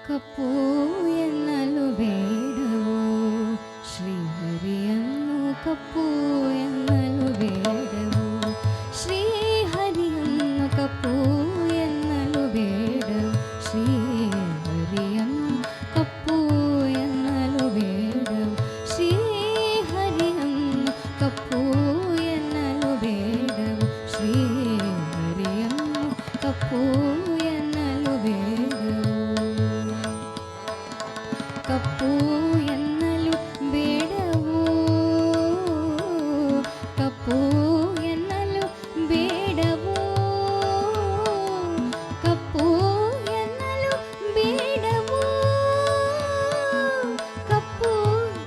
ಕಪ್ಪು ಎನ್ನಲು ಬೇಡವೋ ಶ್ರೀಹರಿಯನ್ನು ಕಪ್ಪು ಎನ್ನಲು ಬೇಡವೋ ಶ್ರೀಹರಿಯನ್ನು ಕಪ್ಪು ಎನ್ನಲು ಬೇಡವೋ ಶ್ರೀಹರಿಯನ್ನು ಕಪ್ಪು ಎನ್ನಲು ಬೇಡವೋ ಶ್ರೀಹರಿಯನ್ನು ಕಪ್ಪು ಎನ್ನಲು ಬೇಡವೋ ಶ್ರೀಹರಿಯನ್ನು ಕಪ್ಪು ಎನ್ನಲು ಬೇಡವೋ ಕಪ್ಪು ಎನ್ನಲು ಬೇಡವೋ ಕಪ್ಪು ಎನ್ನಲು ಬೇಡವೋ ಕಪ್ಪು ಎನ್ನಲು ಬೇಡವೋ ಕಪ್ಪು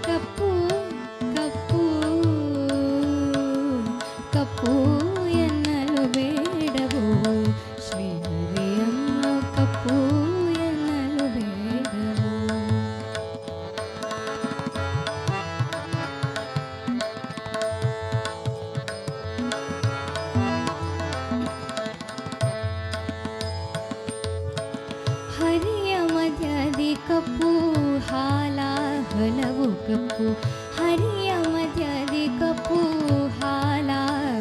ಕಪ್ಪು ಕಪ್ಪು ಕಪ್ಪು ಎನ್ನಲು ಬೇಡವೋ ಶ್ರೀಹರಿಯನ್ನು ಕಪ್ಪು ಎನ್ನಲು ಬೇಡವೋ ಹರಿಯ ಮಧ್ಯದಿ ಕಪ್ಪು ಹಾಲ ಹಲವು ಕಪ್ಪು ಹರಿಯ ಮಧ್ಯದಿ ಕಪ್ಪು ಹಾಲ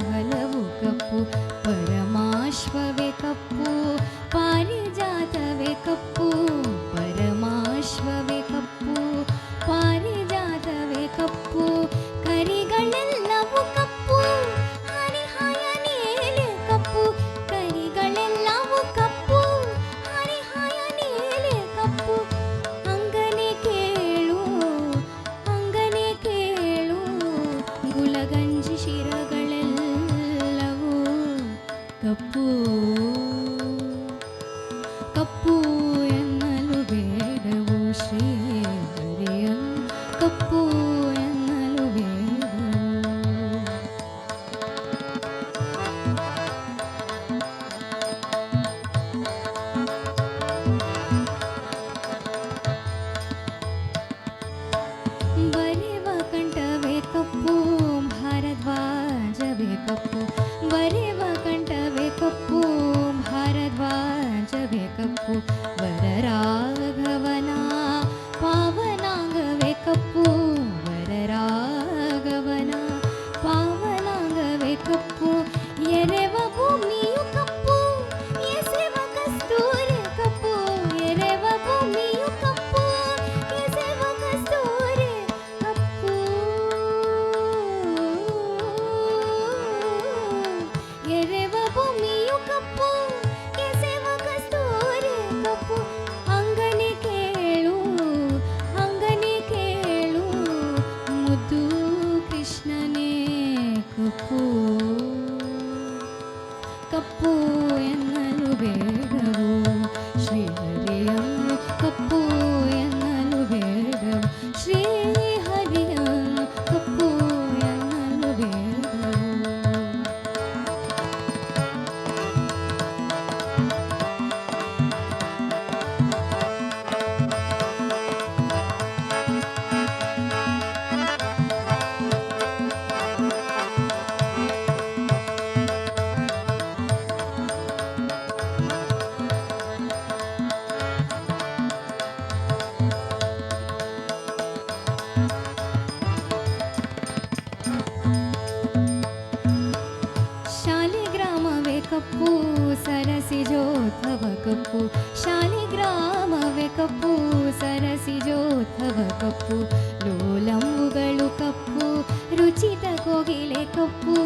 ಹಲವು ಕಪ್ಪು ಪರಮಾಶ್ವವೇ ಕಪ್ಪು ಪಾರಿಜಾತವೇ ಕಪ್ಪು ಪರಮಾಶ್ವವೇ ಕಪ್ಪು ಪಾರಿಜಾತವೇ ಕಪ್ಪು ಕರಿಗಳೆಲ್ಲವೂ ಕಪ್ಪು ಹರಿಹಯ ನೇಲೆ ಕಪ್ಪು ಕರಿಗಳೆಲ್ಲವೂ ಕಪ್ಪು ಹರಿಹಯ ನೇಲೆ ಕಪ್ಪು ಅಂಗನೆ ಕೇಳು ಗುಲಗಂಜಿ ಶಿರಗಳೆಲ್ಲವೂ ಕಪ್ಪು ಕಪ್ಪು ಎನ್ನಲು ಬೇಡವೋ ಶ್ರೀಹರಿಯನ್ನು ಕಪ್ಪು ಎನ್ನಲು ಬೇಡವೋ ಬರೆವ ಕಂಠವೇ ಕಪ್ಪು ಭಾರದ್ವಾಜವೇ ಕಪ್ಪು ಬರೆವ ಕಂಠವೇ ಕಪ್ಪು ಭಾರದ್ವಾಜವೇ ಕಪ್ಪು ವರರಾಘವನ ಪಾವನಾಂಗವೇ ಕಪ್ಪು ವರರಾಘವನ ಪಾವನಾಂಗವೇ ಕಪ್ಪು ಎರೆವ ಭೂಮಿಯು ಕಪ್ಪು ಎಸೆವ ಕಸ್ತೂರಿ ಕಪ್ಪು ಎರೆವ ಭೂಮಿಯು ಕಪ್ಪು ಎಸೆವ ಕಸ್ತೂರಿ ಕಪ್ಪು ಎರೆವ ಭೂಮಿಯು ಕಪ್ಪು ಎಸೆವ ಕಸ್ತೂರಿ ಕಪ್ಪು ಅಂಗನೆ ಕೇಳು ಮುದ್ದು ಕೃಷ್ಣನೇ ಕಪ್ಪು ಕಪ್ಪು ಎನ್ನಲು ಬೇಡವೋ ಶ್ರೀಹರಿಯನ್ನು ಕಪ್ಪು ಎನ್ನಲು ಬೇಡವೋ ಶ್ರೀಹರಿಯನ್ನು ಕಪ್ಪು ಎನ್ನಲು ಬೇಡವೋ ಶಾಲಿಗ್ರಾಮವೇ ಕಪ್ಪು ಸರಸಿಜೋದ್ಭವ ಕಪ್ಪು ಶಾಲಿಗ್ರಾಮವೇ ಕಪ್ಪು ಸರಸಿಜೋದ್ಭವ ಕಪ್ಪು ಲೋಲಂಬುಗಳು ಕಪ್ಪು ರುಚಿತ ಕೋಗಿಲೆ ಕಪ್ಪು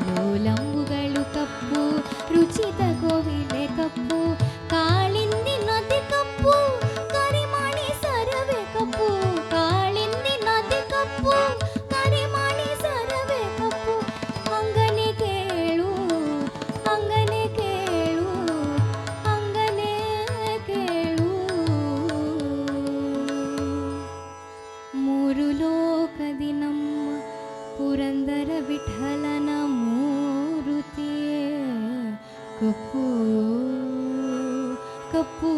ಲೋಲಂಬುಗಳು ಕಪ್ಪು ರುಚಿತ ಕೋಗಿಲೆ ಕಪ್ಪು ಕಾಳಿಂದಿ ನದಿ ಕಪ್ಪು ಕಪ್ಪು ಕಪ್ಪು